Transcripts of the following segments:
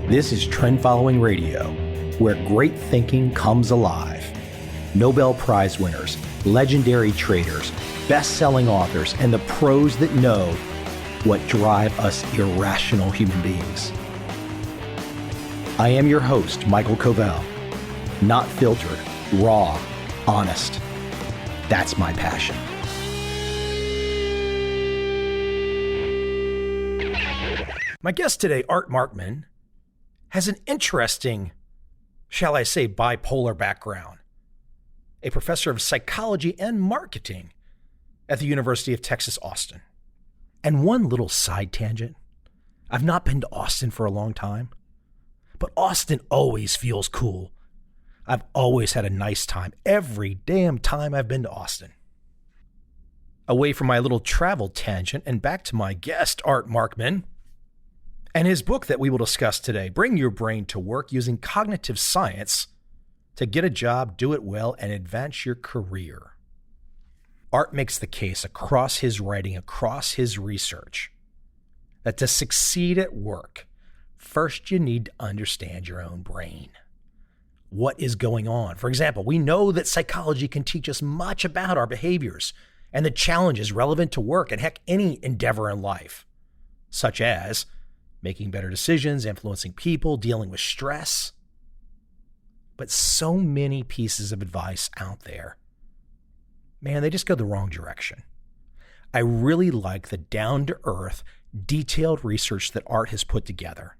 This is Trend Following Radio, where great thinking comes alive. Nobel Prize winners, legendary traders, best-selling authors, and the pros that know what drive us irrational human beings. I am your host, Michael Covel. Not filtered, raw, honest. That's my passion. My guest today, Art Markman, has an interesting, shall I say, bipolar background. A professor of psychology and marketing at the University of Texas, Austin. And one little side tangent. I've not been to Austin for a long time, but Austin always feels cool. I've always had a nice time every damn time I've been to Austin. Away from my little travel tangent and back to my guest, Art Markman, and his book that we will discuss today, Bring Your Brain to Work Using Cognitive Science to Get a Job, Do It Well, and Advance Your Career. Art makes the case across his writing, across his research, that to succeed at work, first you need to understand your own brain. What is going on? For example, we know that psychology can teach us much about our behaviors and the challenges relevant to work and heck, any endeavor in life, such as making better decisions, influencing people, dealing with stress. But so many pieces of advice out there, man, they just go the wrong direction. I really like the down-to-earth, detailed research that Art has put together,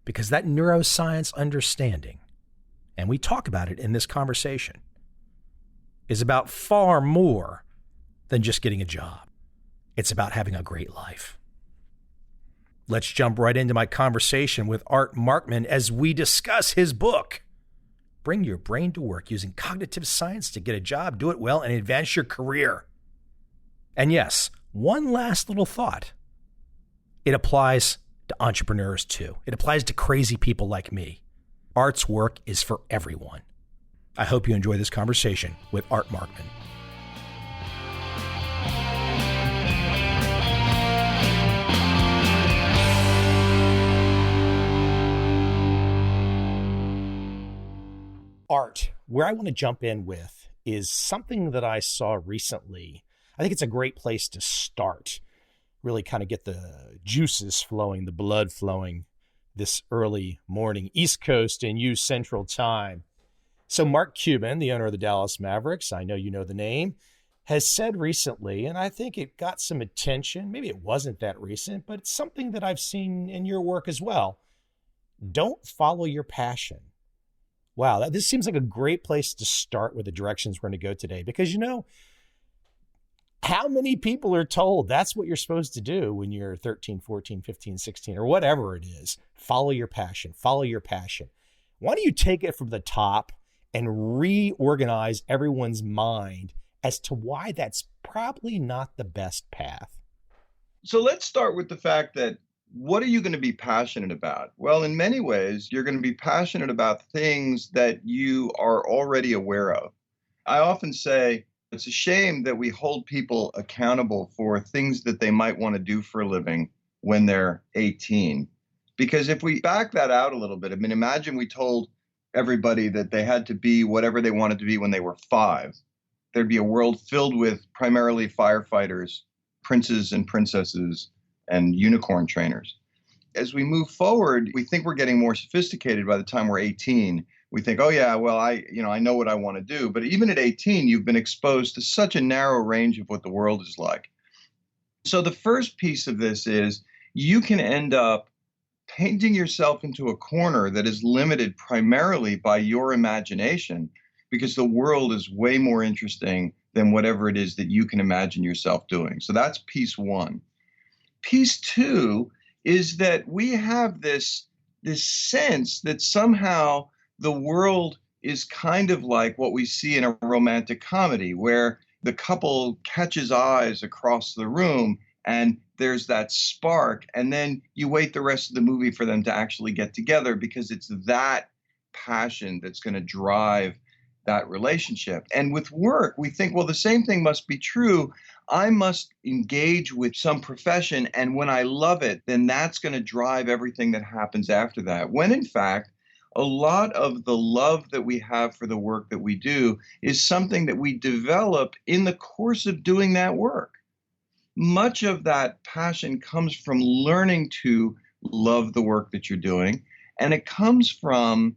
because that neuroscience understanding, and we talk about it in this conversation, is about far more than just getting a job. It's about having a great life. Let's jump right into my conversation with Art Markman as we discuss his book, Bring Your Brain to Work Using Cognitive Science to Get a Job, Do It Well, and Advance Your Career. And yes, one last little thought. It applies to entrepreneurs too. It applies to crazy people like me. Art's work is for everyone. I hope you enjoy this conversation with Art Markman. Art, where I want to jump in with is something that I saw recently. I think it's a great place to start, really kind of get the juices flowing, the blood flowing this early morning, East Coast and you Central Time. So Mark Cuban, the owner of the Dallas Mavericks, I know you know the name, has said recently, and I think it got some attention, maybe it wasn't that recent, but it's something that I've seen in your work as well. Don't follow your passion. Wow, this seems like a great place to start with the directions we're going to go today, because, you know, how many people are told that's what you're supposed to do when you're 13, 14, 15, 16, or whatever it is? Follow your passion, follow your passion. Why don't you take it from the top and reorganize everyone's mind as to why that's probably not the best path? So let's start with the fact that what are you going to be passionate about? Well, in many ways, you're going to be passionate about things that you are already aware of. I often say it's a shame that we hold people accountable for things that they might want to do for a living when they're 18. Because if we back that out a little bit, I mean, imagine we told everybody that they had to be whatever they wanted to be when they were 5. There'd be a world filled with primarily firefighters, princes and princesses, and unicorn trainers. As we move forward, we think we're getting more sophisticated by the time we're 18. We think, oh yeah, well, I know what I want to do. But even at 18, you've been exposed to such a narrow range of what the world is like. So the first piece of this is you can end up painting yourself into a corner that is limited primarily by your imagination, because the world is way more interesting than whatever it is that you can imagine yourself doing. So that's piece one. Piece two is that we have this sense that somehow the world is kind of like what we see in a romantic comedy, where the couple catches eyes across the room and there's that spark, and then you wait the rest of the movie for them to actually get together, because it's that passion that's going to drive that relationship. And with work, we think, well, the same thing must be true I must engage with some profession. And when I love it, then that's going to drive everything that happens after that. When in fact, a lot of the love that we have for the work that we do is something that we develop in the course of doing that work. Much of that passion comes from learning to love the work that you're doing. And it comes from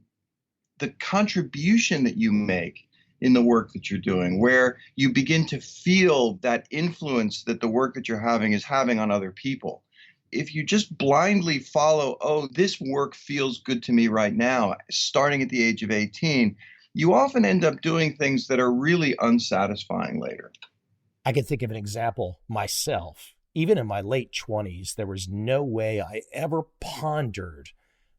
the contribution that you make in the work that you're doing, where you begin to feel that influence that the work that you're having is having on other people. If you just blindly follow, oh, this work feels good to me right now, starting at the age of 18, you often end up doing things that are really unsatisfying later. I can think of an example myself. Even in my late 20s, there was no way I ever pondered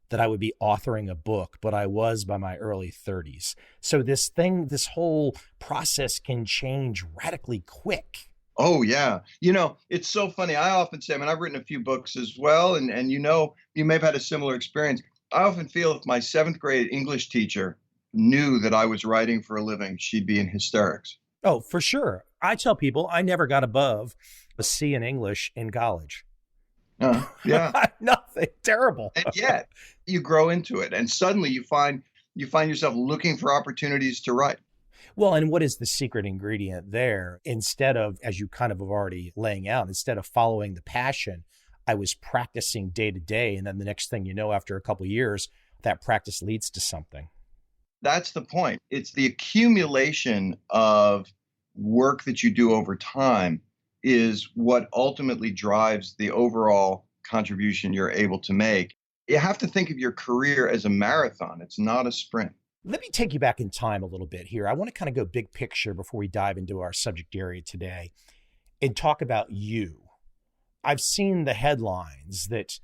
that I would be authoring a book, but I was by my early 30s. So this whole process can change radically quick. Oh, yeah. It's so funny. I often say, I mean, I've written a few books as well, and you may have had a similar experience. I often feel if my seventh grade English teacher knew that I was writing for a living, she'd be in hysterics. Oh, for sure. I tell people I never got above a C in English in college. Yeah. Nothing. Terrible. And yet you grow into it, and suddenly you find yourself looking for opportunities to write. Well, and what is the secret ingredient there? Instead of, as you kind of have already laying out, instead of following the passion, I was practicing day to day. And then the next thing you know, after a couple of years, that practice leads to something. That's the point. It's the accumulation of work that you do over time is what ultimately drives the overall contribution you're able to make. You have to think of your career as a marathon. It's not a sprint. Let me take you back in time a little bit here. I want to kind of go big picture before we dive into our subject area today and talk about you. I've seen the headlines that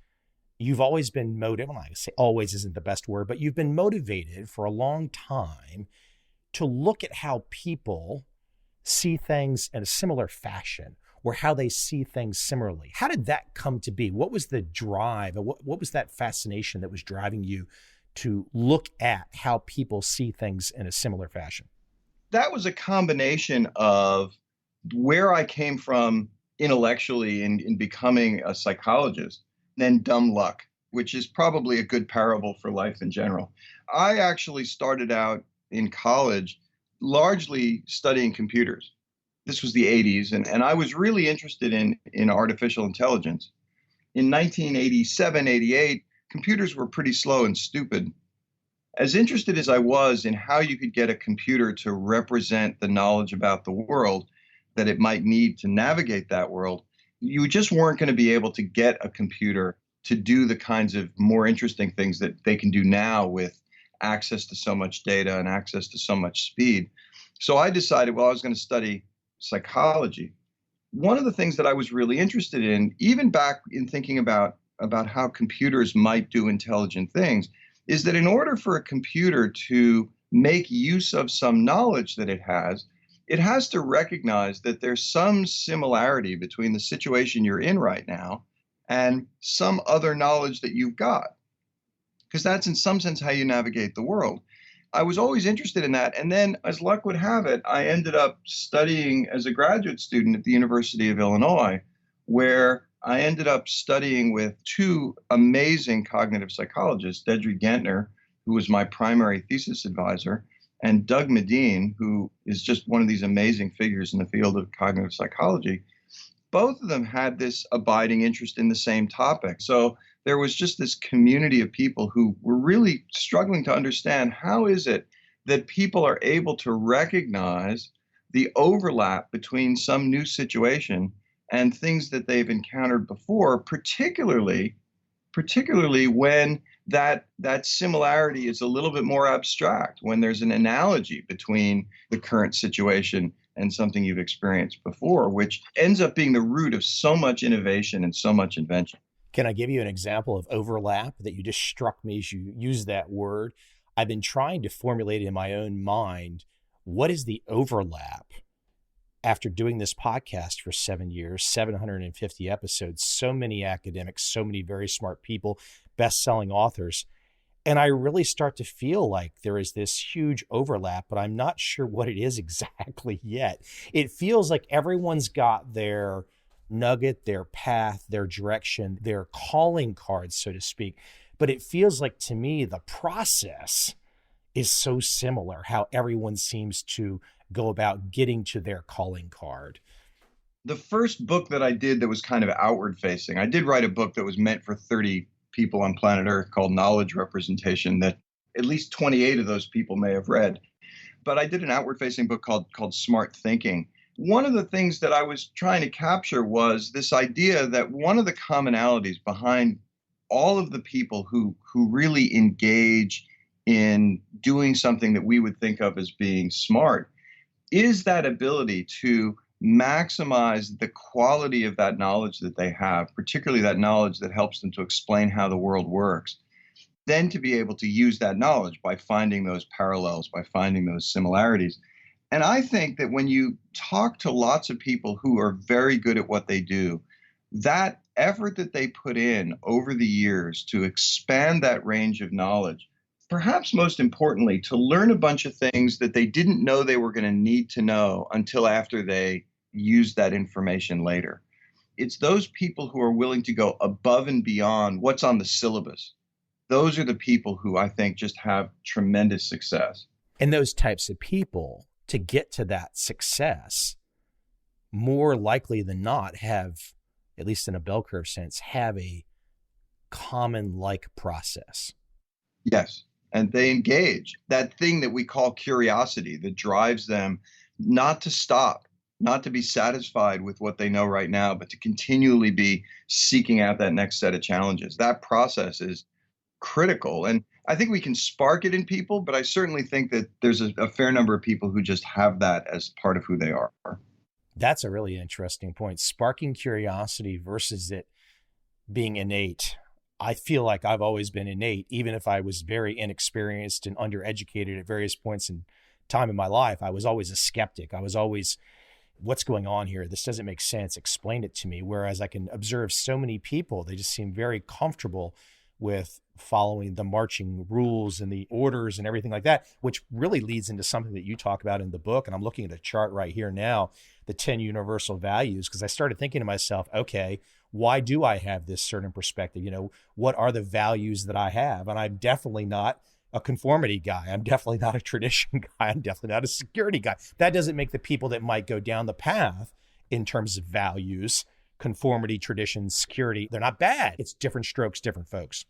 you've always been motivated. Well, I say always isn't the best word, but you've been motivated for a long time to look at how people see things in a similar fashion or how they see things similarly. How did that come to be? What was the drive? What was that fascination that was driving you to look at how people see things in a similar fashion? That was a combination of where I came from intellectually in becoming a psychologist, then dumb luck, which is probably a good parable for life in general. I actually started out in college largely studying computers. This was the 80s, and I was really interested in artificial intelligence. In 1987, 88, computers were pretty slow and stupid. As interested as I was in how you could get a computer to represent the knowledge about the world that it might need to navigate that world, you just weren't going to be able to get a computer to do the kinds of more interesting things that they can do now with access to so much data and access to so much speed. So I decided, well, I was going to study psychology. One of the things that I was really interested in, even back in thinking about how computers might do intelligent things, is that in order for a computer to make use of some knowledge that it has to recognize that there's some similarity between the situation you're in right now and some other knowledge that you've got. Because that's in some sense how you navigate the world. I was always interested in that. And then, as luck would have it, I ended up studying as a graduate student at the University of Illinois, where I ended up studying with two amazing cognitive psychologists, Dedry Gentner, who was my primary thesis advisor, and Doug Medine, who is just one of these amazing figures in the field of cognitive psychology. Both of them had this abiding interest in the same topic. So there was just this community of people who were really struggling to understand how is it that people are able to recognize the overlap between some new situation and things that they've encountered before, particularly when that similarity is a little bit more abstract, when there's an analogy between the current situation and something you've experienced before, which ends up being the root of so much innovation and so much invention. Can I give you an example of overlap that you just struck me as you used that word? I've been trying to formulate in my own mind, what is the overlap after doing this podcast for 7 years, 750 episodes, so many academics, so many very smart people, best-selling authors. And I really start to feel like there is this huge overlap, but I'm not sure what it is exactly yet. It feels like everyone's got their nugget, their path, their direction, their calling cards, so to speak. But it feels like to me, the process is so similar, how everyone seems to go about getting to their calling card. The first book that I did that was kind of outward facing, I did write a book that was meant for 30 people on planet Earth called Knowledge Representation that at least 28 of those people may have read. But I did an outward facing book called Smart Thinking. One of the things that I was trying to capture was this idea that one of the commonalities behind all of the people who really engage in doing something that we would think of as being smart is that ability to maximize the quality of that knowledge that they have, particularly that knowledge that helps them to explain how the world works, then to be able to use that knowledge by finding those parallels, by finding those similarities. And I think that when you talk to lots of people who are very good at what they do, that effort that they put in over the years to expand that range of knowledge, perhaps most importantly, to learn a bunch of things that they didn't know they were going to need to know until after they used that information later. It's those people who are willing to go above and beyond what's on the syllabus. Those are the people who I think just have tremendous success. And those types of people, to get to that success, more likely than not have, at least in a bell curve sense, have a common like process. Yes. And they engage that thing that we call curiosity that drives them not to stop, not to be satisfied with what they know right now, but to continually be seeking out that next set of challenges. That process is critical. And I think we can spark it in people, but I certainly think that there's a fair number of people who just have that as part of who they are. That's a really interesting point. Sparking curiosity versus it being innate. I feel like I've always been innate, even if I was very inexperienced and undereducated at various points in time in my life. I was always a skeptic. I was always, what's going on here? This doesn't make sense. Explain it to me. Whereas I can observe so many people, they just seem very comfortable with following the marching rules and the orders and everything like that, which really leads into something that you talk about in the book. And I'm looking at a chart right here now, the 10 universal values, because I started thinking to myself, okay, why do I have this certain perspective? What are the values that I have? And I'm definitely not a conformity guy. I'm definitely not a tradition guy. I'm definitely not a security guy. That doesn't make the people that might go down the path in terms of values, conformity, tradition, security, they're not bad. It's different strokes, different folks.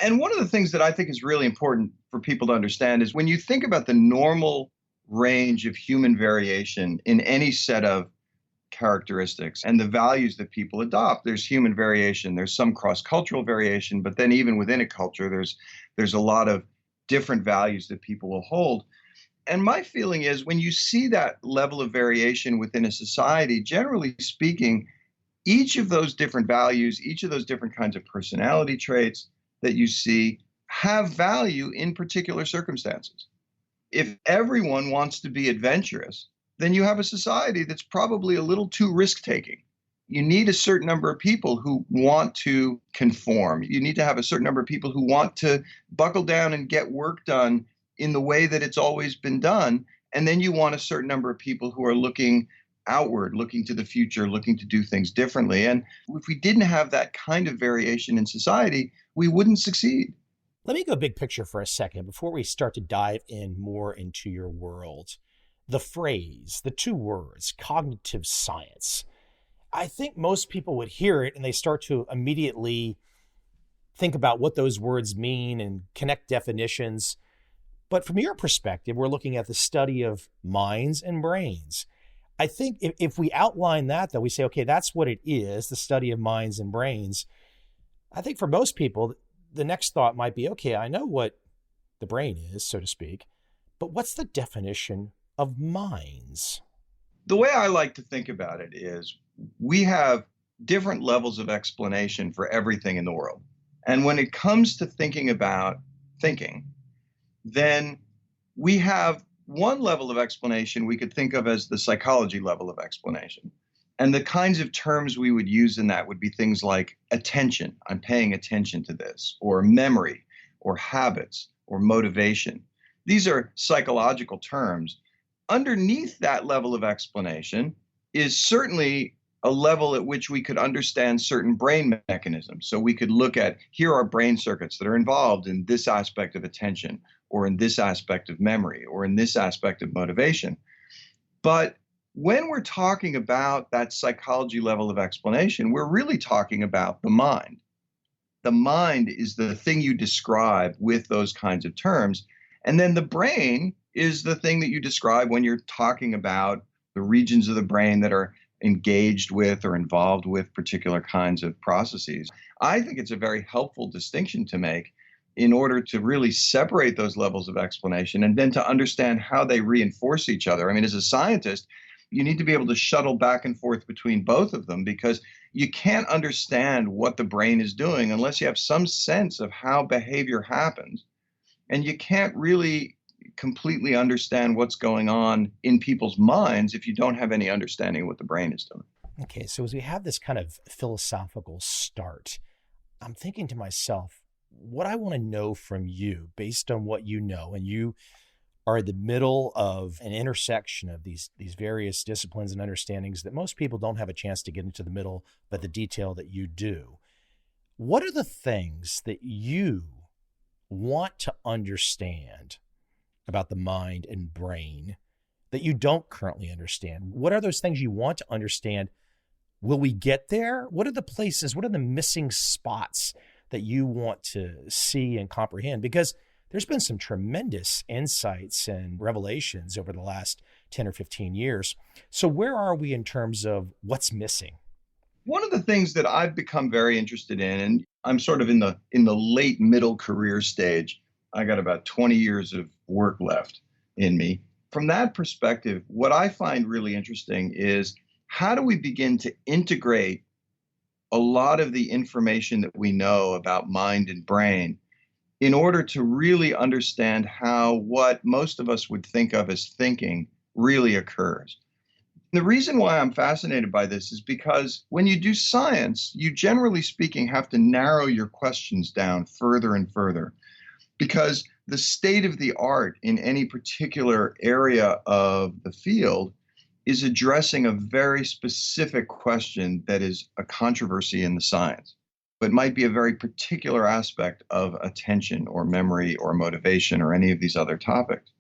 And one of the things that I think is really important for people to understand is when you think about the normal range of human variation in any set of characteristics and the values that people adopt, there's human variation, there's some cross-cultural variation, but then even within a culture, there's a lot of different values that people will hold. And my feeling is when you see that level of variation within a society, generally speaking, each of those different values, each of those different kinds of personality traits that you see have value in particular circumstances. If everyone wants to be adventurous, then you have a society that's probably a little too risk-taking. You need a certain number of people who want to conform. You need to have a certain number of people who want to buckle down and get work done in the way that it's always been done. And then you want a certain number of people who are looking outward, looking to the future, looking to do things differently. And if we didn't have that kind of variation in society, we wouldn't succeed. Let me go big picture for a second before we start to dive in more into your world. The phrase, the two words, cognitive science. I think most people would hear it and they start to immediately think about what those words mean and connect definitions. But from your perspective, we're looking at the study of minds and brains. I think if we outline that, though, we say, okay, that's what it is, the study of minds and brains. I think for most people, the next thought might be, okay, I know what the brain is, so to speak, but what's the definition of minds? The way I like to think about it is we have different levels of explanation for everything in the world. And when it comes to thinking about thinking, then we have one level of explanation we could think of as the psychology level of explanation. And the kinds of terms we would use in that would be things like attention, I'm paying attention to this, or memory, or habits or motivation. These are psychological terms. Underneath that level of explanation is certainly a level at which we could understand certain brain mechanisms. So we could look at, here are brain circuits that are involved in this aspect of attention, or in this aspect of memory, or in this aspect of motivation. But when we're talking about that psychology level of explanation, we're really talking about the mind. The mind is the thing you describe with those kinds of terms. And then the brain is the thing that you describe when you're talking about the regions of the brain that are engaged with or involved with particular kinds of processes. I think it's a very helpful distinction to make in order to really separate those levels of explanation and then to understand how they reinforce each other. I mean, as a scientist, you need to be able to shuttle back and forth between both of them, because you can't understand what the brain is doing unless you have some sense of how behavior happens. And you can't really completely understand what's going on in people's minds if you don't have any understanding of what the brain is doing. Okay, so as we have this kind of philosophical start, I'm thinking to myself, what I want to know from you based on what you know, and you are in the middle of an intersection of these various disciplines and understandings that most people don't have a chance to get into the middle, but the detail that you do. What are the things that you want to understand about the mind and brain that you don't currently understand? What are those things you want to understand? Will we get there? What are the places, what are the missing spots that you want to see and comprehend? Because there's been some tremendous insights and revelations over the last 10 or 15 years. So where are we in terms of what's missing? One of the things that I've become very interested in, and I'm sort of in the late middle career stage. I got about 20 years of work left in me. From that perspective, what I find really interesting is, how do we begin to integrate a lot of the information that we know about mind and brain in order to really understand how what most of us would think of as thinking really occurs. The reason why I'm fascinated by this is because when you do science, you generally speaking have to narrow your questions down further and further, because the state of the art in any particular area of the field is addressing a very specific question that is a controversy in the science. It might be a very particular aspect of attention or memory or motivation or any of these other topics.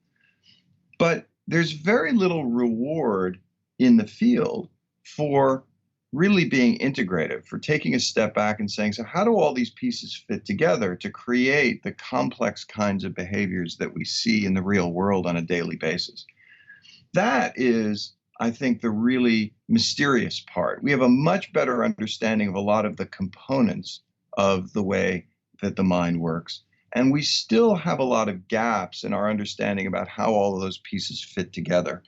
But there's very little reward in the field for really being integrative, for taking a step back and saying, so how do all these pieces fit together to create the complex kinds of behaviors that we see in the real world on a daily basis? That is, I think, the really mysterious part. We have a much better understanding of a lot of the components of the way that the mind works. And we still have a lot of gaps in our understanding about how all of those pieces fit together.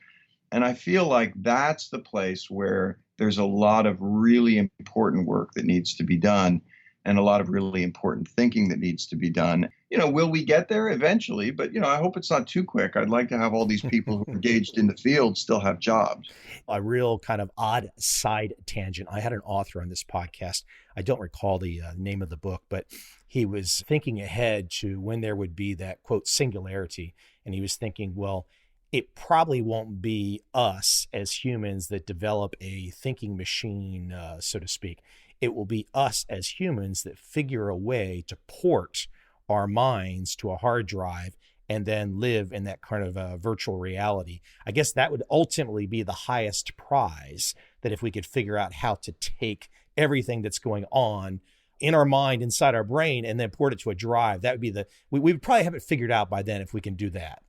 And I feel like that's the place where there's a lot of really important work that needs to be done, and a lot of really important thinking that needs to be done. Will we get there eventually? But, I hope it's not too quick. I'd like to have all these people who are engaged in the field still have jobs. A real kind of odd side tangent. I had an author on this podcast. I don't recall the name of the book, but he was thinking ahead to when there would be that, quote, singularity. And he was thinking, well, it probably won't be us as humans that develop a thinking machine, so to speak. It will be us as humans that figure a way to port our minds to a hard drive and then live in that kind of virtual reality. I guess that would ultimately be the highest prize, that if we could figure out how to take everything that's going on in our mind, inside our brain, and then port it to a drive, that would be we would probably have it figured out by then if we can do that.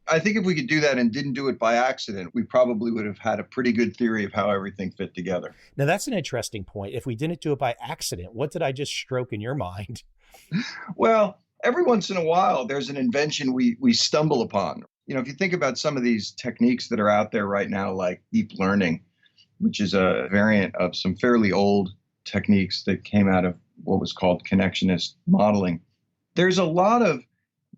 I think if we could do that and didn't do it by accident, we probably would have had a pretty good theory of how everything fit together. Now, that's an interesting point. If we didn't do it by accident, what did I just stroke in your mind? Well, every once in a while, there's an invention we stumble upon. If you think about some of these techniques that are out there right now, like deep learning, which is a variant of some fairly old techniques that came out of what was called connectionist modeling, there's a lot of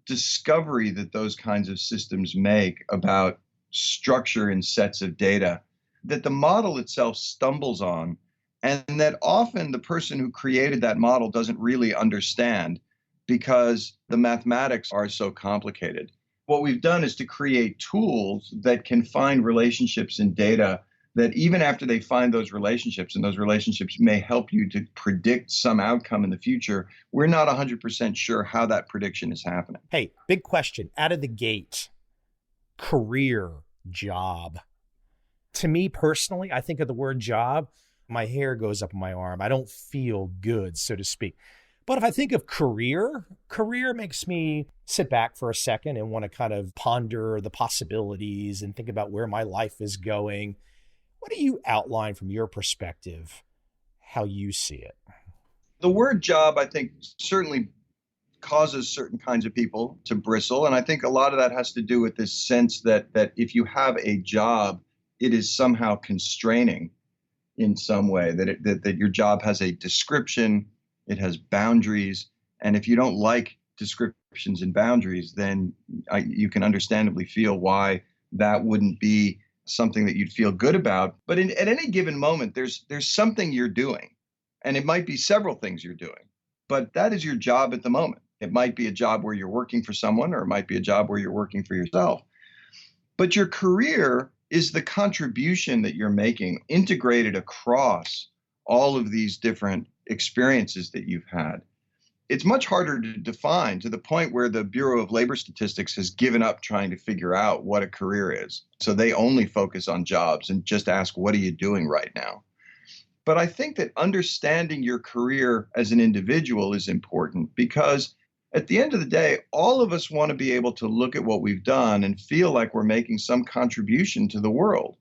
discovery that those kinds of systems make about structure in sets of data that the model itself stumbles on, and that often the person who created that model doesn't really understand. because the mathematics are so complicated. What we've done is to create tools that can find relationships in data that even after they find those relationships, and those relationships may help you to predict some outcome in the future, we're not 100% sure how that prediction is happening. Hey, big question out of the gate. Career, job. To me personally, I think of the word job, my hair goes up on my arm. I don't feel good, so to speak. But if I think of career makes me sit back for a second and want to kind of ponder the possibilities and think about where my life is going. What do you outline from your perspective, how you see it? The word job, I think, certainly causes certain kinds of people to bristle. And I think a lot of that has to do with this sense that if you have a job, it is somehow constraining in some way, that your job has a description, it has boundaries. And if you don't like descriptions and boundaries, then you can understandably feel why that wouldn't be something that you'd feel good about. But at any given moment, there's something you're doing. And it might be several things you're doing, but that is your job at the moment. It might be a job where you're working for someone, or it might be a job where you're working for yourself. But your career is the contribution that you're making integrated across all of these different experiences that you've had. It's much harder to define, to the point where the Bureau of Labor Statistics has given up trying to figure out what a career is. So they only focus on jobs and just ask, what are you doing right now? But I think that understanding your career as an individual is important, because at the end of the day, all of us want to be able to look at what we've done and feel like we're making some contribution to the world.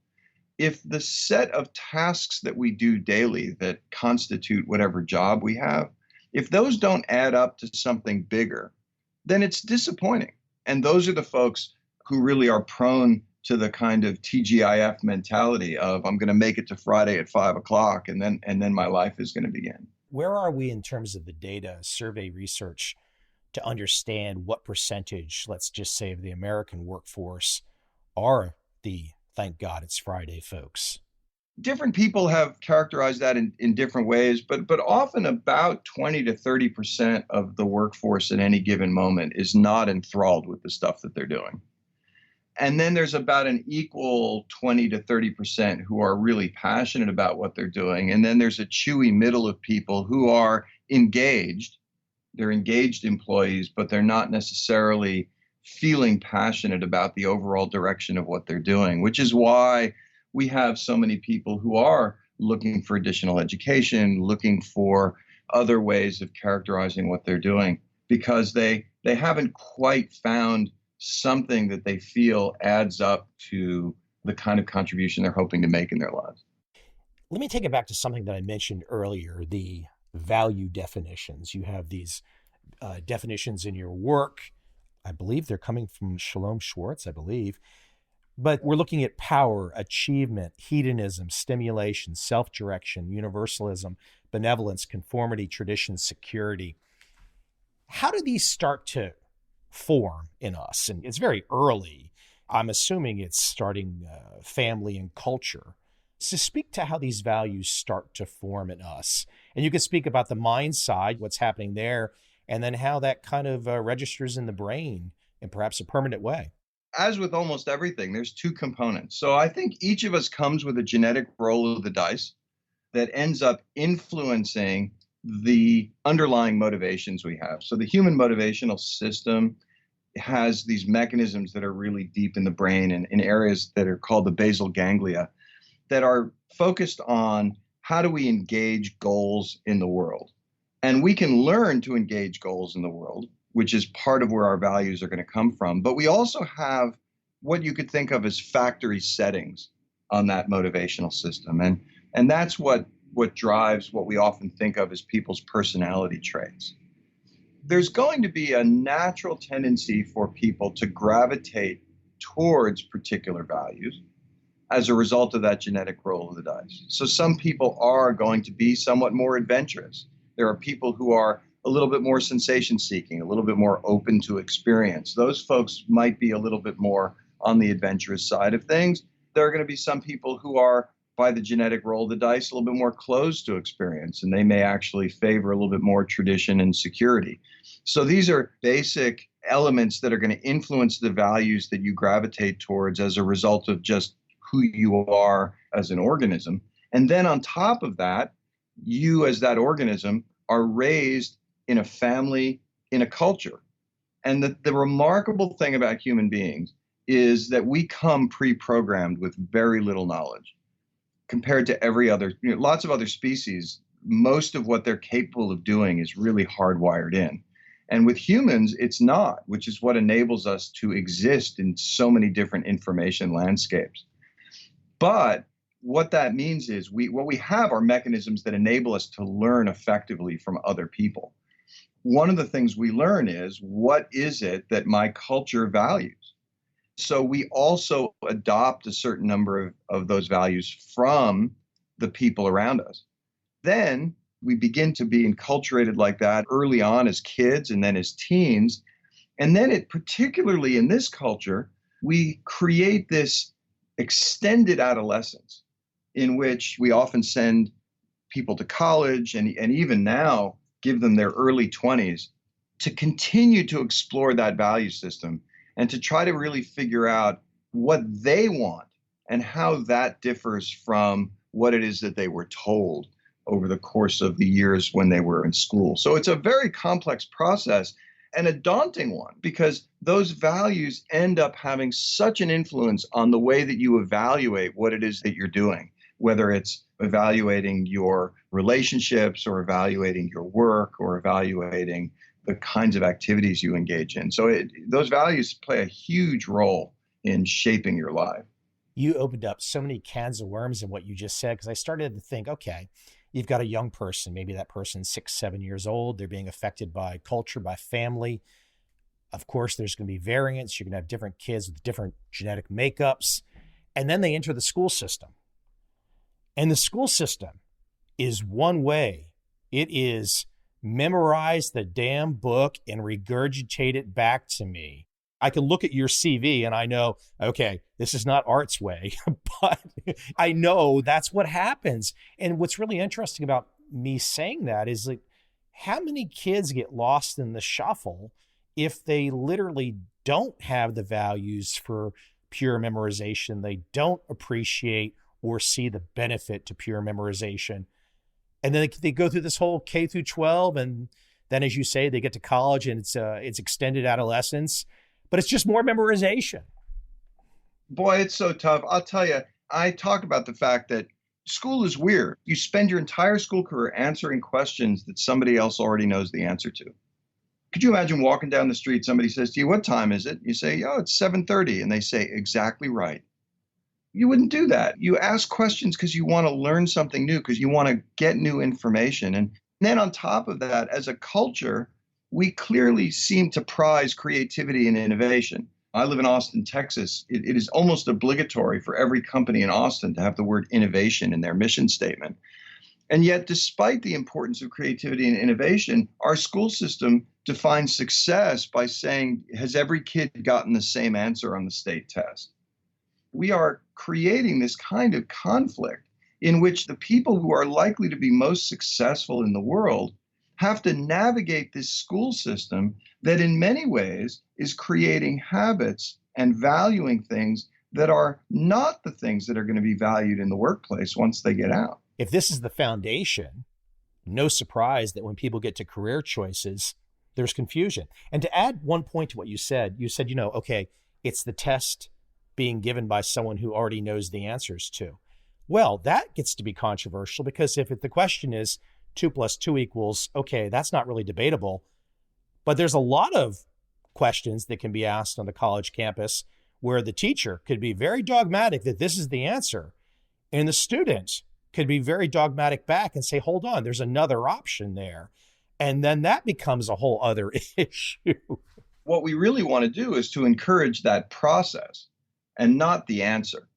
If the set of tasks that we do daily that constitute whatever job we have, if those don't add up to something bigger, then it's disappointing. And those are the folks who really are prone to the kind of TGIF mentality of, I'm going to make it to Friday at 5 o'clock, and then my life is going to begin. Where are we in terms of the data, survey research, to understand what percentage, let's just say, of the American workforce are the thank God it's Friday folks? Different people have characterized that in different ways, but often about 20 to 30% of the workforce at any given moment is not enthralled with the stuff that they're doing. And then there's about an equal 20 to 30% who are really passionate about what they're doing. And then there's a chewy middle of people who are engaged. They're engaged employees, but they're not necessarily feeling passionate about the overall direction of what they're doing, which is why we have so many people who are looking for additional education, looking for other ways of characterizing what they're doing, because they haven't quite found something that they feel adds up to the kind of contribution they're hoping to make in their lives. Let me take it back to something that I mentioned earlier, the value definitions. You have these definitions in your work. I believe they're coming from Shalom Schwartz, I believe. But we're looking at power, achievement, hedonism, stimulation, self-direction, universalism, benevolence, conformity, tradition, security. How do these start to form in us? And it's very early. I'm assuming it's starting family and culture. So speak to how these values start to form in us. And you can speak about the mind side, what's happening there, and then how that kind of registers in the brain in perhaps a permanent way. As with almost everything, there's two components. So I think each of us comes with a genetic roll of the dice that ends up influencing the underlying motivations we have. So the human motivational system has these mechanisms that are really deep in the brain and in areas that are called the basal ganglia that are focused on how do we engage goals in the world. And we can learn to engage goals in the world, which is part of where our values are going to come from. But we also have what you could think of as factory settings on that motivational system. And that's what drives what we often think of as people's personality traits. There's going to be a natural tendency for people to gravitate towards particular values as a result of that genetic roll of the dice. So some people are going to be somewhat more adventurous. There are people who are a little bit more sensation seeking, a little bit more open to experience. Those folks might be a little bit more on the adventurous side of things. There are going to be some people who are by the genetic roll of the dice, a little bit more closed to experience, and they may actually favor a little bit more tradition and security. So these are basic elements that are going to influence the values that you gravitate towards as a result of just who you are as an organism. And then on top of that, you as that organism are raised in a family, in a culture. And the remarkable thing about human beings is that we come pre-programmed with very little knowledge compared to every other, lots of other species. Most of what they're capable of doing is really hardwired in. And with humans, it's not, which is what enables us to exist in so many different information landscapes. But what that means is what we have are mechanisms that enable us to learn effectively from other people. One of the things we learn is, what is it that my culture values? So we also adopt a certain number of those values from the people around us. Then we begin to be enculturated like that early on as kids and then as teens. And then particularly in this culture, we create this extended adolescence in which we often send people to college and even now give them their early 20s to continue to explore that value system and to try to really figure out what they want and how that differs from what it is that they were told over the course of the years when they were in school. So it's a very complex process and a daunting one, because those values end up having such an influence on the way that you evaluate what it is that you're doing, whether it's evaluating your relationships or evaluating your work or evaluating the kinds of activities you engage in. So those values play a huge role in shaping your life. You opened up so many cans of worms in what you just said, because I started to think, okay, you've got a young person, maybe that person's 6, 7 years old. They're being affected by culture, by family. Of course, there's going to be variance. You're going to have different kids with different genetic makeups. And then they enter the school system. And the school system is one way. It is memorize the damn book and regurgitate it back to me. I can look at your CV and I know, okay, this is not Art's way, but I know that's what happens. And what's really interesting about me saying that is, like, how many kids get lost in the shuffle if they literally don't have the values for pure memorization? They don't appreciate or see the benefit to pure memorization. And then they go through this whole K through 12. And then, as you say, they get to college and it's extended adolescence, but it's just more memorization. Boy, it's so tough. I'll tell you, I talk about the fact that school is weird. You spend your entire school career answering questions that somebody else already knows the answer to. Could you imagine walking down the street, somebody says to you, "What time is it?" You say, "Oh, it's 7:30. And they say, "Exactly right." You wouldn't do that. You ask questions because you want to learn something new, because you want to get new information. And then on top of that, as a culture, we clearly seem to prize creativity and innovation. I live in Austin, Texas. It is almost obligatory for every company in Austin to have the word innovation in their mission statement. And yet, despite the importance of creativity and innovation, our school system defines success by saying, has every kid gotten the same answer on the state test? We are creating this kind of conflict in which the people who are likely to be most successful in the world have to navigate this school system that in many ways is creating habits and valuing things that are not the things that are going to be valued in the workplace once they get out. If this is the foundation, no surprise that when people get to career choices, there's confusion. And to add one point to what you said, okay, it's the test being given by someone who already knows the answers to. Well, that gets to be controversial, because if the question is 2 + 2 =, okay, that's not really debatable. But there's a lot of questions that can be asked on the college campus where the teacher could be very dogmatic that this is the answer, and the student could be very dogmatic back and say, hold on, there's another option there. And then that becomes a whole other issue. What we really want to do is to encourage that process and not the answer.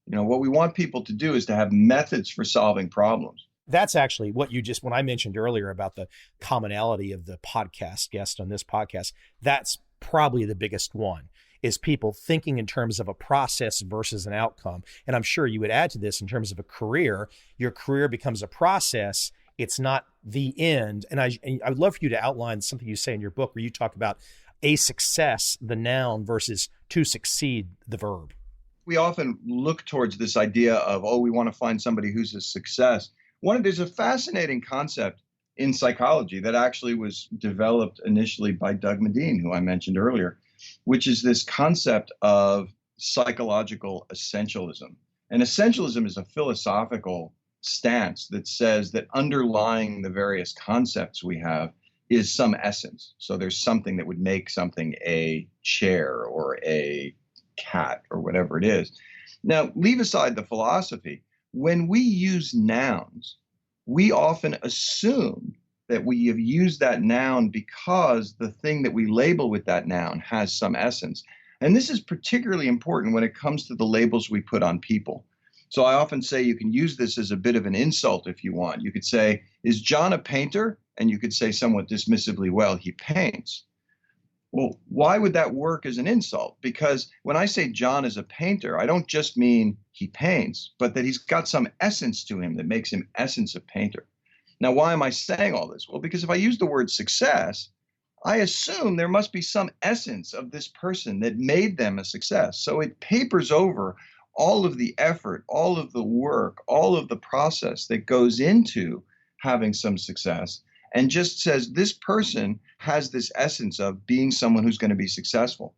What we want people to do is to have methods for solving problems. That's actually what when I mentioned earlier about the commonality of the podcast guest on this podcast, that's probably the biggest one, is people thinking in terms of a process versus an outcome. And I'm sure you would add to this in terms of a career. Your career becomes a process. It's not the end. And I would love for you to outline something you say in your book where you talk about a success, the noun, versus to succeed, the verb. We often look towards this idea of, oh, we want to find somebody who's a success. There's a fascinating concept in psychology that actually was developed initially by Doug Medine, who I mentioned earlier, which is this concept of psychological essentialism. And essentialism is a philosophical stance that says that underlying the various concepts we have is some essence. So there's something that would make something a chair or a cat or whatever it is. Now, leave aside the philosophy. When we use nouns, we often assume that we have used that noun because the thing that we label with that noun has some essence. And this is particularly important when it comes to the labels we put on people. So I often say you can use this as a bit of an insult if you want. You could say, is John a painter? And you could say somewhat dismissively, well, he paints. Well, why would that work as an insult? Because when I say John is a painter, I don't just mean he paints, but that he's got some essence to him that makes him essence a painter. Now, why am I saying all this? Well, because if I use the word success, I assume there must be some essence of this person that made them a success. So it papers over all of the effort, all of the work, all of the process that goes into having some success, and just says this person has this essence of being someone who's going to be successful.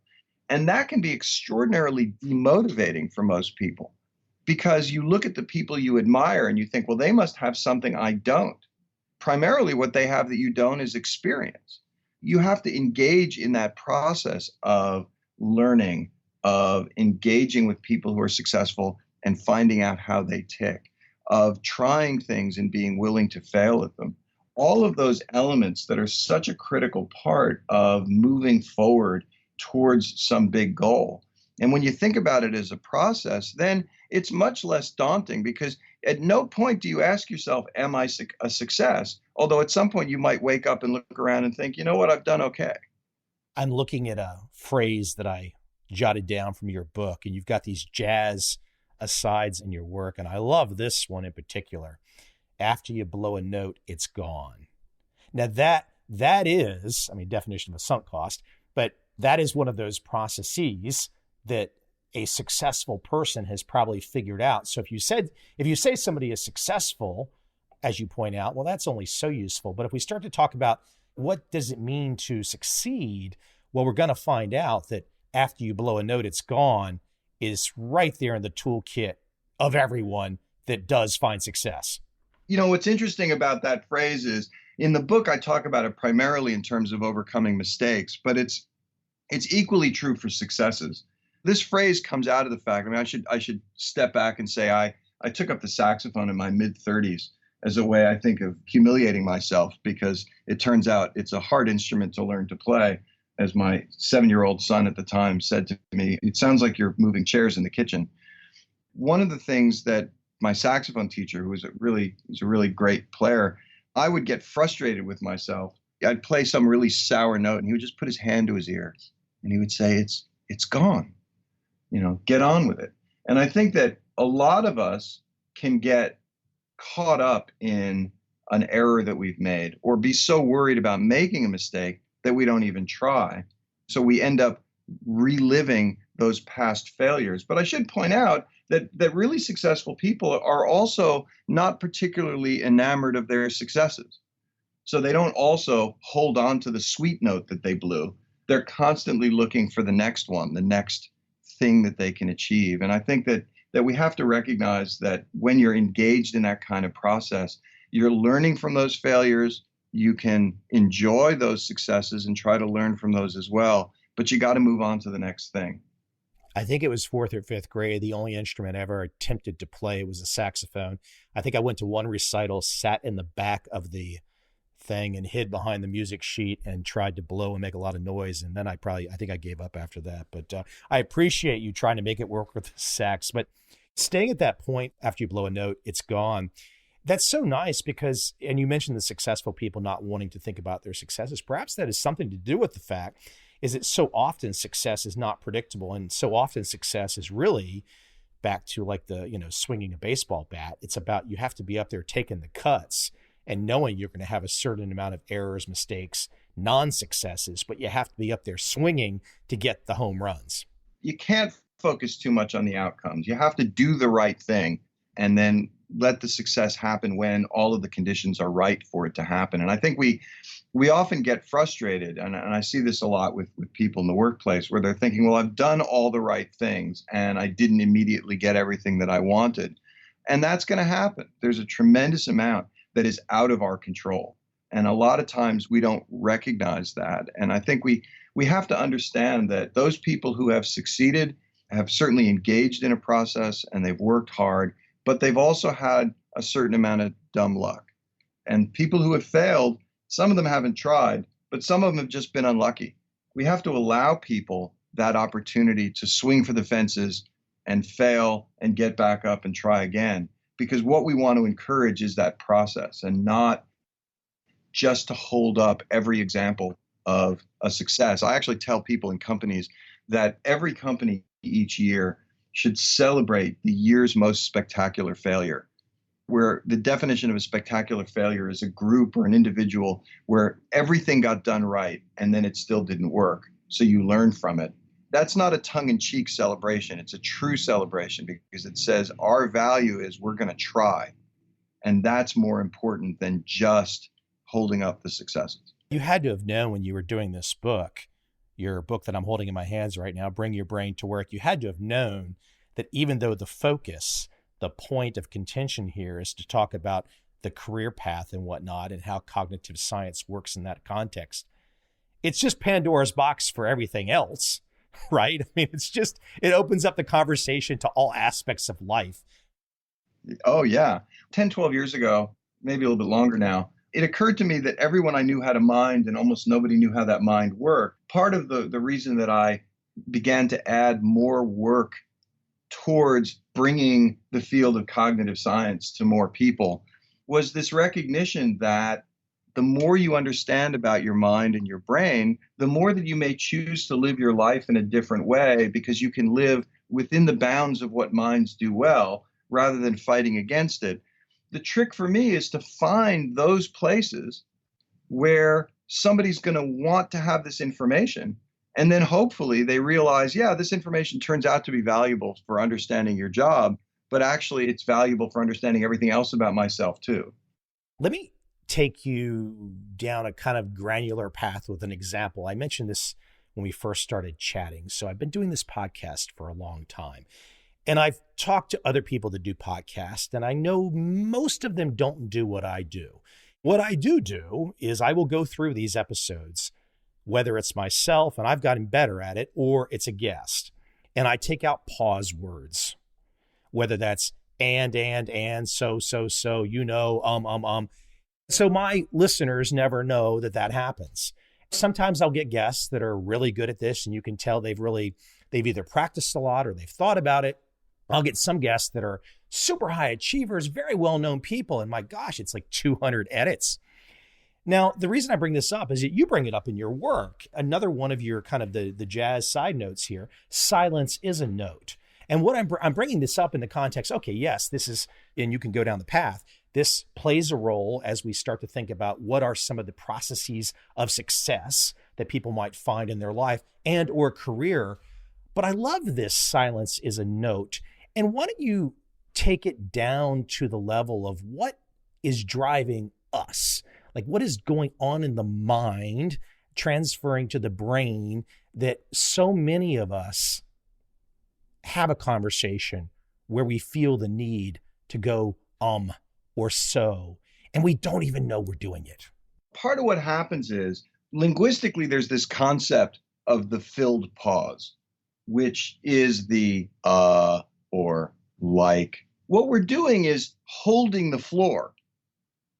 And that can be extraordinarily demotivating for most people, because you look at the people you admire and you think, well, they must have something I don't. Primarily what they have that you don't is experience. You have to engage in that process of learning, of engaging with people who are successful and finding out how they tick, of trying things and being willing to fail at them. All of those elements that are such a critical part of moving forward towards some big goal. And when you think about it as a process, then it's much less daunting, because at no point do you ask yourself, am I a success? Although at some point you might wake up and look around and think, you know what, I've done okay. I'm looking at a phrase that I jotted down from your book, and you've got these jazz asides in your work. And I love this one in particular. After you blow a note, it's gone. Now that is, I mean, definition of a sunk cost, but that is one of those processes that a successful person has probably figured out. So if you say somebody is successful, as you point out, well, that's only so useful. But if we start to talk about what does it mean to succeed, well, we're going to find out that after you blow a note, it's gone is right there in the toolkit of everyone that does find success. You know, what's interesting about that phrase is in the book, I talk about it primarily in terms of overcoming mistakes, but it's equally true for successes. This phrase comes out of the fact, I mean, I should step back and say I took up the saxophone in my mid-30s as a way, I think, of humiliating myself, because it turns out it's a hard instrument to learn to play. As my 7-year-old son at the time said to me, it sounds like you're moving chairs in the kitchen. One of the things that my saxophone teacher, who was a really great player, I would get frustrated with myself. I'd play some really sour note and he would just put his hand to his ear and he would say, it's gone, get on with it. And I think that a lot of us can get caught up in an error that we've made, or be so worried about making a mistake that we don't even try. So we end up reliving those past failures. But I should point out that really successful people are also not particularly enamored of their successes. So they don't also hold on to the sweet note that they blew. They're constantly looking for the next one, the next thing that they can achieve. And I think that we have to recognize that when you're engaged in that kind of process, you're learning from those failures. You can enjoy those successes and try to learn from those as well, but you got to move on to the next thing. I think it was 4th or 5th grade. The only instrument I ever attempted to play was a saxophone. I think I went to one recital, sat in the back of the thing and hid behind the music sheet and tried to blow and make a lot of noise. And then I think I gave up after that. But I appreciate you trying to make it work with the sax. But staying at that point, after you blow a note, it's gone. That's so nice because, and you mentioned the successful people not wanting to think about their successes. Perhaps that has something to do with the fact is that so often success is not predictable. And so often success is really back to like swinging a baseball bat. It's about, you have to be up there taking the cuts and knowing you're going to have a certain amount of errors, mistakes, non-successes, but you have to be up there swinging to get the home runs. You can't focus too much on the outcomes. You have to do the right thing and then let the success happen when all of the conditions are right for it to happen. And I think we often get frustrated, and I see this a lot with people in the workplace, where they're thinking, well, I've done all the right things and I didn't immediately get everything that I wanted. And that's going to happen. There's a tremendous amount that is out of our control. And a lot of times we don't recognize that. And I think we have to understand that those people who have succeeded have certainly engaged in a process and they've worked hard, but they've also had a certain amount of dumb luck. And people who have failed, some of them haven't tried, but some of them have just been unlucky. We have to allow people that opportunity to swing for the fences and fail and get back up and try again, because what we want to encourage is that process and not just to hold up every example of a success. I actually tell people in companies that every company each year should celebrate the year's most spectacular failure, where the definition of a spectacular failure is a group or an individual where everything got done right and then it still didn't work. So you learn from it. That's not a tongue-in-cheek celebration. It's a true celebration because it says our value is we're going to try. And that's more important than just holding up the successes. You had to have known when you were doing this book, your book that I'm holding in my hands right now, Bring Your Brain to Work, you had to have known that even though the focus, the point of contention here is to talk about the career path and whatnot and how cognitive science works in that context, it's just Pandora's box for everything else, right? I mean, it opens up the conversation to all aspects of life. Oh, yeah. 10, 12 years ago, maybe a little bit longer now, it occurred to me that everyone I knew had a mind and almost nobody knew how that mind worked. Part of the reason that I began to add more work towards bringing the field of cognitive science to more people was this recognition that the more you understand about your mind and your brain, the more that you may choose to live your life in a different way because you can live within the bounds of what minds do well rather than fighting against it. The trick for me is to find those places where somebody's going to want to have this information. And then hopefully they realize, yeah, this information turns out to be valuable for understanding your job, but actually it's valuable for understanding everything else about myself too. Let me take you down a kind of granular path with an example. I mentioned this when we first started chatting. So I've been doing this podcast for a long time. And I've talked to other people that do podcasts, and I know most of them don't do what I do. What I do is I will go through these episodes, whether it's myself, and I've gotten better at it, or it's a guest. And I take out pause words, whether that's and, so, So my listeners never know that happens. Sometimes I'll get guests that are really good at this, and you can tell they've either practiced a lot or they've thought about it. I'll get some guests that are super high achievers, very well-known people, and my gosh, it's like 200 edits. Now, the reason I bring this up is that you bring it up in your work. Another one of your kind of the jazz side notes here, silence is a note. And what I'm bringing this up in the context, okay, yes, this is, and you can go down the path. This plays a role as we start to think about what are some of the processes of success that people might find in their life and or career. But I love this silence is a note. And why don't you take it down to the level of what is driving us? Like what is going on in the mind, transferring to the brain that so many of us have a conversation where we feel the need to go, or so, and we don't even know we're doing it. Part of what happens is linguistically, there's this concept of the filled pause, which is the or like. What we're doing is holding the floor.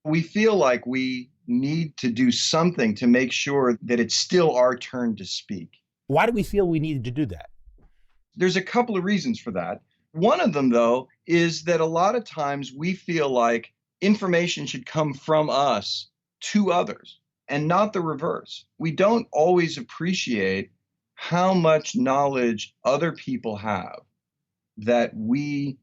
We feel like we need to do something to make sure that it's still our turn to speak. Why do we feel we need to do that? There's a couple of reasons for that. One of them, though, is that a lot of times we feel like information should come from us to others. and not the reverse. We don't always appreciate how much knowledge other people have that we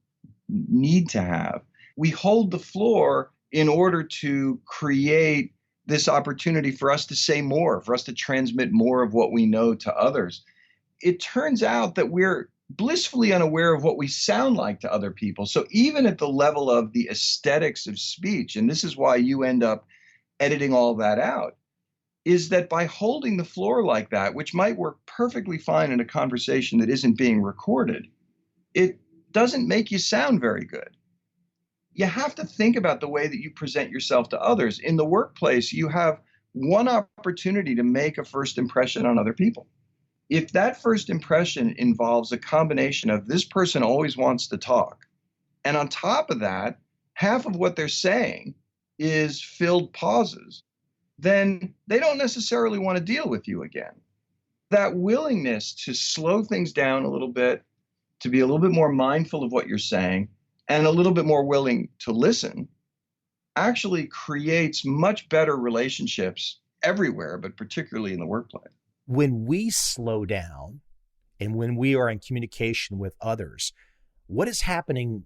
need to have. We hold the floor in order to create this opportunity for us to say more, for us to transmit more of what we know to others. It turns out that we're blissfully unaware of what we sound like to other people. So even at the level of the aesthetics of speech, and this is why you end up editing all that out, is that by holding the floor like that, which might work perfectly fine in a conversation that isn't being recorded, it doesn't make you sound very good. You have to think about the way that you present yourself to others. In the workplace, you have one opportunity to make a first impression on other people. If that first impression involves a combination of this person always wants to talk, and on top of that, half of what they're saying is filled pauses, then they don't necessarily want to deal with you again. That willingness to slow things down a little bit, to be a little bit more mindful of what you're saying, and a little bit more willing to listen, actually creates much better relationships everywhere, but particularly in the workplace. When we slow down and when we are in communication with others, what is happening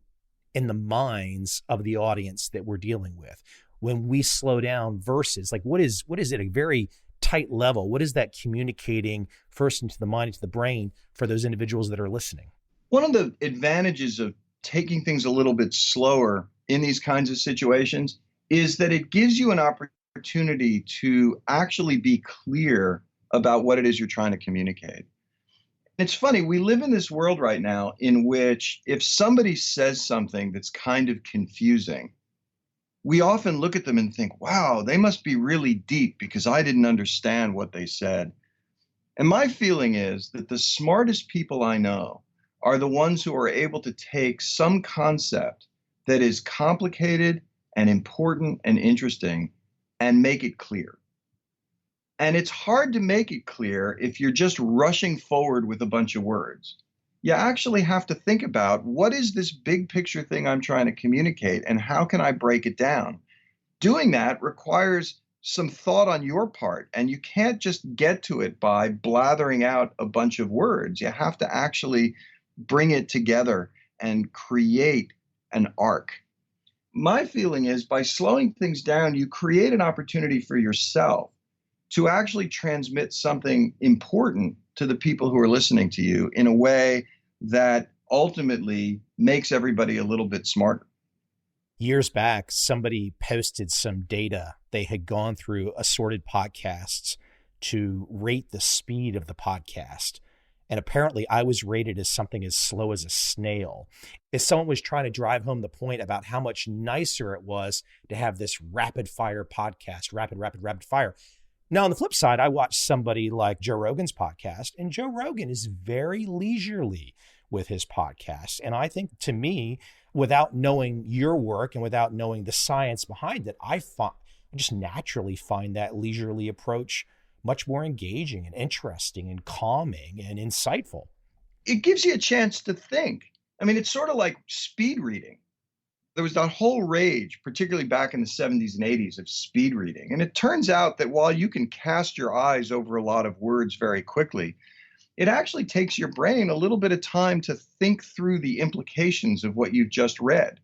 in the minds of the audience that we're dealing with? When we slow down versus what is at a very tight level? What is that communicating first into the mind, into the brain for those individuals that are listening? One of the advantages of taking things a little bit slower in these kinds of situations is that it gives you an opportunity to actually be clear about what it is you're trying to communicate. It's funny, we live in this world right now in which if somebody says something that's kind of confusing, we often look at them and think, wow, they must be really deep because I didn't understand what they said. And my feeling is that the smartest people I know are the ones who are able to take some concept that is complicated and important and interesting and make it clear. And it's hard to make it clear if you're just rushing forward with a bunch of words. You actually have to think about what is this big picture thing I'm trying to communicate and how can I break it down? Doing that requires some thought on your part, and you can't just get to it by blathering out a bunch of words. You have to actually bring it together and create an arc. My feeling is by slowing things down, you create an opportunity for yourself to actually transmit something important to the people who are listening to you in a way that ultimately makes everybody a little bit smarter. Years back, somebody posted some data. They had gone through assorted podcasts to rate the speed of the podcast. And apparently I was rated as something as slow as a snail. If someone was trying to drive home the point about how much nicer it was to have this rapid fire podcast, rapid fire. Now, on the flip side, I watched somebody like Joe Rogan's podcast, and Joe Rogan is very leisurely with his podcast. And I think, to me, without knowing your work and without knowing the science behind it, I just naturally find that leisurely approach much more engaging and interesting and calming and insightful. It gives you a chance to think. I mean, it's sort of like speed reading. There was that whole rage, particularly back in the 70s and 80s, of speed reading. And it turns out that while you can cast your eyes over a lot of words very quickly, it actually takes your brain a little bit of time to think through the implications of what you've just read.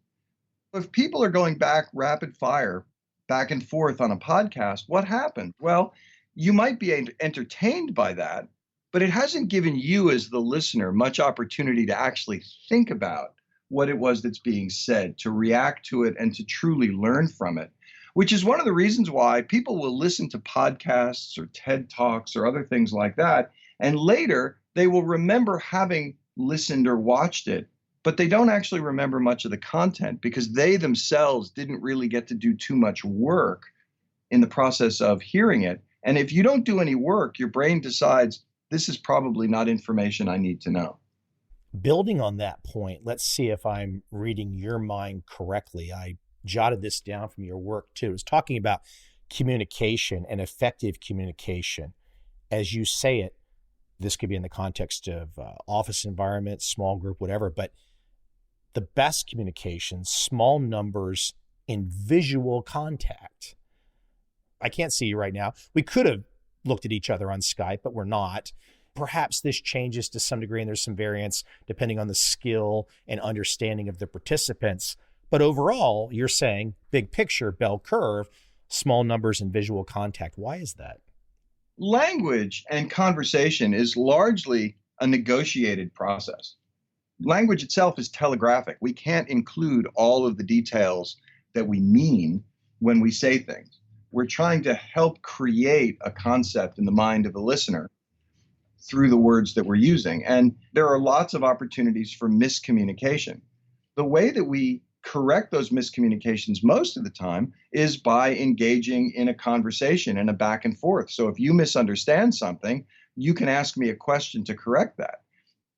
If people are going back rapid fire, back and forth on a podcast, what happened? Well, you might be entertained by that, but it hasn't given you as the listener much opportunity to actually think about what it was that's being said, to react to it, and to truly learn from it, which is one of the reasons why people will listen to podcasts or TED Talks or other things like that, and later they will remember having listened or watched it, but they don't actually remember much of the content because they themselves didn't really get to do too much work in the process of hearing it. And if you don't do any work, your brain decides this is probably not information I need to know. Building on that point, let's see if I'm reading your mind correctly. I jotted this down from your work too. It was talking about communication and effective communication. As you say it, this could be in the context of office environment, small group, whatever, but the best communication, small numbers in visual contact. I can't see you right now. We could have looked at each other on Skype, but we're not. Perhaps this changes to some degree, and there's some variance depending on the skill and understanding of the participants. But overall, you're saying big picture, bell curve, small numbers and visual contact. Why is that? Language and conversation is largely a negotiated process. Language itself is telegraphic. We can't include all of the details that we mean when we say things. We're trying to help create a concept in the mind of the listener through the words that we're using. And there are lots of opportunities for miscommunication. The way that we correct those miscommunications most of the time is by engaging in a conversation and a back and forth. So if you misunderstand something, you can ask me a question to correct that.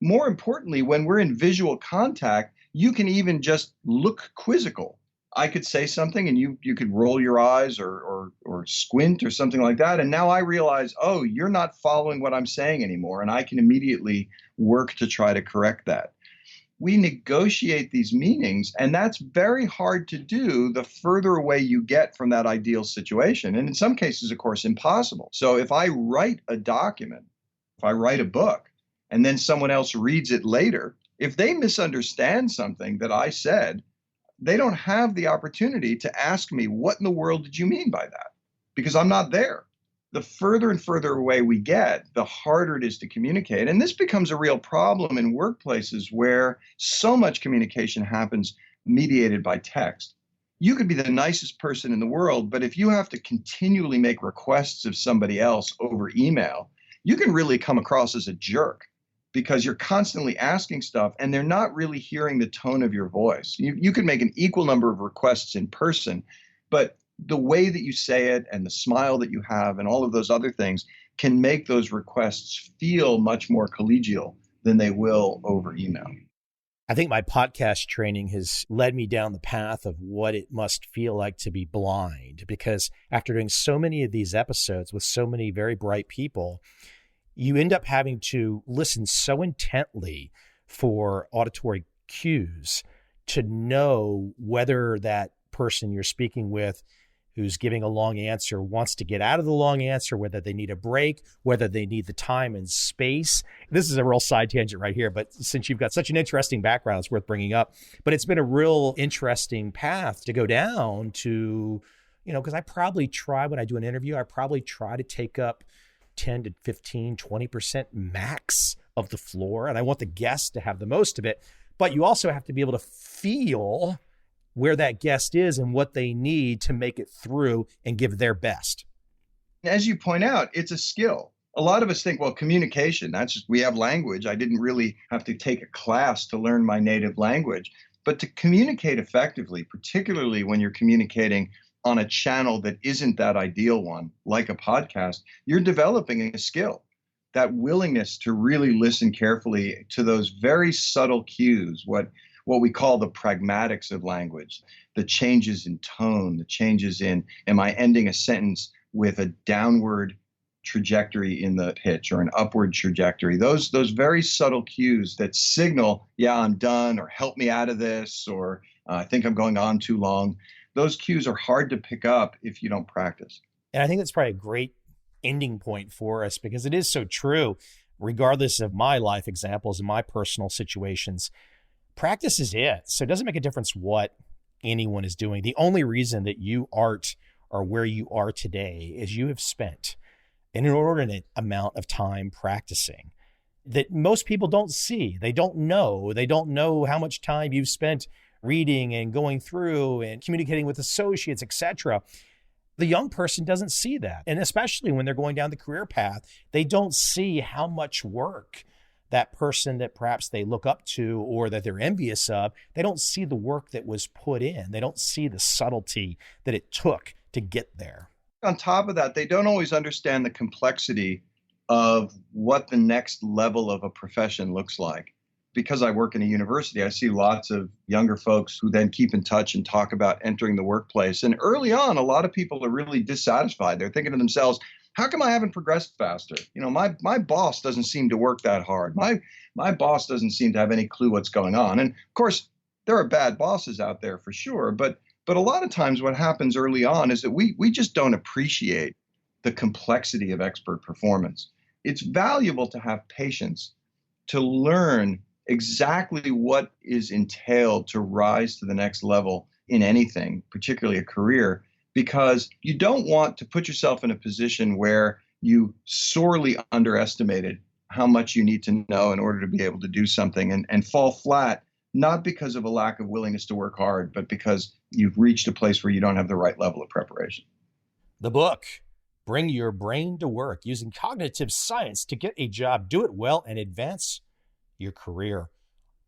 More importantly, when we're in visual contact, you can even just look quizzical. I could say something and you could roll your eyes or squint or something like that. And now I realize, oh, you're not following what I'm saying anymore. And I can immediately work to try to correct that. We negotiate these meanings, and that's very hard to do the further away you get from that ideal situation. And in some cases, of course, impossible. So if I write a document, if I write a book, and then someone else reads it later, if they misunderstand something that I said, they don't have the opportunity to ask me, what in the world did you mean by that? Because I'm not there. The further and further away we get, the harder it is to communicate. And this becomes a real problem in workplaces where so much communication happens mediated by text. You could be the nicest person in the world, but if you have to continually make requests of somebody else over email, you can really come across as a jerk because you're constantly asking stuff and they're not really hearing the tone of your voice. You can make an equal number of requests in person, but the way that you say it and the smile that you have and all of those other things can make those requests feel much more collegial than they will over email. I think my podcast training has led me down the path of what it must feel like to be blind, because after doing so many of these episodes with so many very bright people, you end up having to listen so intently for auditory cues to know whether that person you're speaking with who's giving a long answer wants to get out of the long answer, whether they need a break, whether they need the time and space. This is a real side tangent right here, but since you've got such an interesting background, it's worth bringing up. But it's been a real interesting path to go down to, because I probably try, when I do an interview, I probably try to take up 10 to 15, 20% max of the floor. And I want the guest to have the most of it. But you also have to be able to feel where that guest is and what they need to make it through and give their best. As you point out, it's a skill. A lot of us think, well, communication, we have language. I didn't really have to take a class to learn my native language. But to communicate effectively, particularly when you're communicating on a channel that isn't that ideal one, like a podcast, you're developing a skill. That willingness to really listen carefully to those very subtle cues, what we call the pragmatics of language, the changes in tone, the changes in, am I ending a sentence with a downward trajectory in the pitch or an upward trajectory? Those very subtle cues that signal, yeah, I'm done, or help me out of this, or I think I'm going on too long. Those cues are hard to pick up if you don't practice. And I think that's probably a great ending point for us, because it is so true, regardless of my life examples and my personal situations. Practice is it. So it doesn't make a difference what anyone is doing. The only reason that you are where you are today is you have spent an inordinate amount of time practicing that most people don't see. They don't know. They don't know how much time you've spent reading and going through and communicating with associates, etc. The young person doesn't see that. And especially when they're going down the career path, they don't see how much work that person that perhaps they look up to or that they're envious of, they don't see the work that was put in. They don't see the subtlety that it took to get there. On top of that, they don't always understand the complexity of what the next level of a profession looks like. Because I work in a university, I see lots of younger folks who then keep in touch and talk about entering the workplace. And early on, a lot of people are really dissatisfied. They're thinking to themselves, how come I haven't progressed faster? My boss doesn't seem to work that hard. My boss doesn't seem to have any clue what's going on. And of course, there are bad bosses out there for sure, but But a lot of times what happens early on is that we just don't appreciate the complexity of expert performance. It's valuable to have patience to learn exactly what is entailed to rise to the next level in anything, particularly a career, because you don't want to put yourself in a position where you sorely underestimated how much you need to know in order to be able to do something and fall flat, not because of a lack of willingness to work hard, but because you've reached a place where you don't have the right level of preparation. The book, Bring Your Brain to Work, Using Cognitive Science to Get a Job, Do It Well, and Advance Your Career.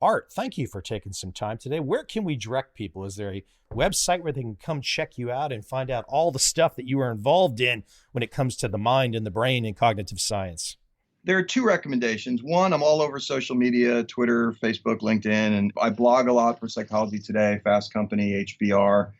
Art, thank you for taking some time today. Where can we direct people? Is there a website where they can come check you out and find out all the stuff that you are involved in when it comes to the mind and the brain and cognitive science? There are two recommendations. One, I'm all over social media, Twitter, Facebook, LinkedIn, and I blog a lot for Psychology Today, Fast Company, HBR.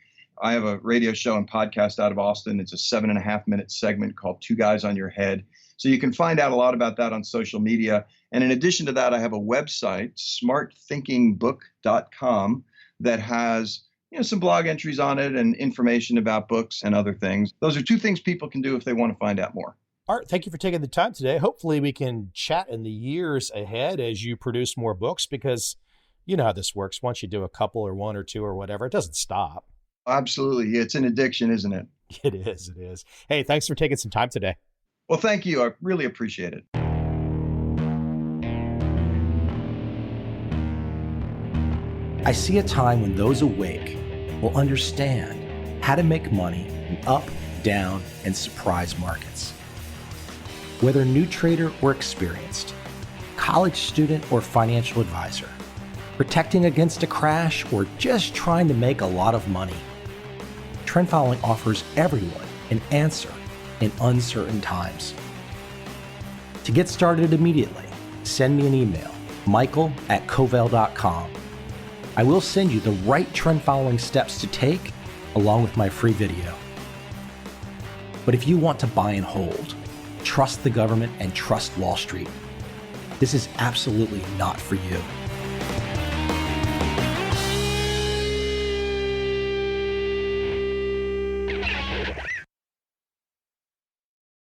I have a radio show and podcast out of Austin. It's a 7.5-minute segment called Two Guys on Your Head. So you can find out a lot about that on social media. And in addition to that, I have a website, smartthinkingbook.com, that has some blog entries on it and information about books and other things. Those are two things people can do if they want to find out more. Art, thank you for taking the time today. Hopefully we can chat in the years ahead as you produce more books, because you know how this works. Once you do a couple or one or two or whatever, it doesn't stop. Absolutely. It's an addiction, isn't it? It is. It is. Hey, thanks for taking some time today. Well, thank you. I really appreciate it. I see a time when those awake will understand how to make money in up, down, and surprise markets. Whether new trader or experienced, college student or financial advisor, protecting against a crash or just trying to make a lot of money, trend following offers everyone an answer in uncertain times. To get started immediately, send me an email, michael@covel.com. I will send you the right trend following steps to take along with my free video. But if you want to buy and hold, trust the government and trust Wall Street, this is absolutely not for you.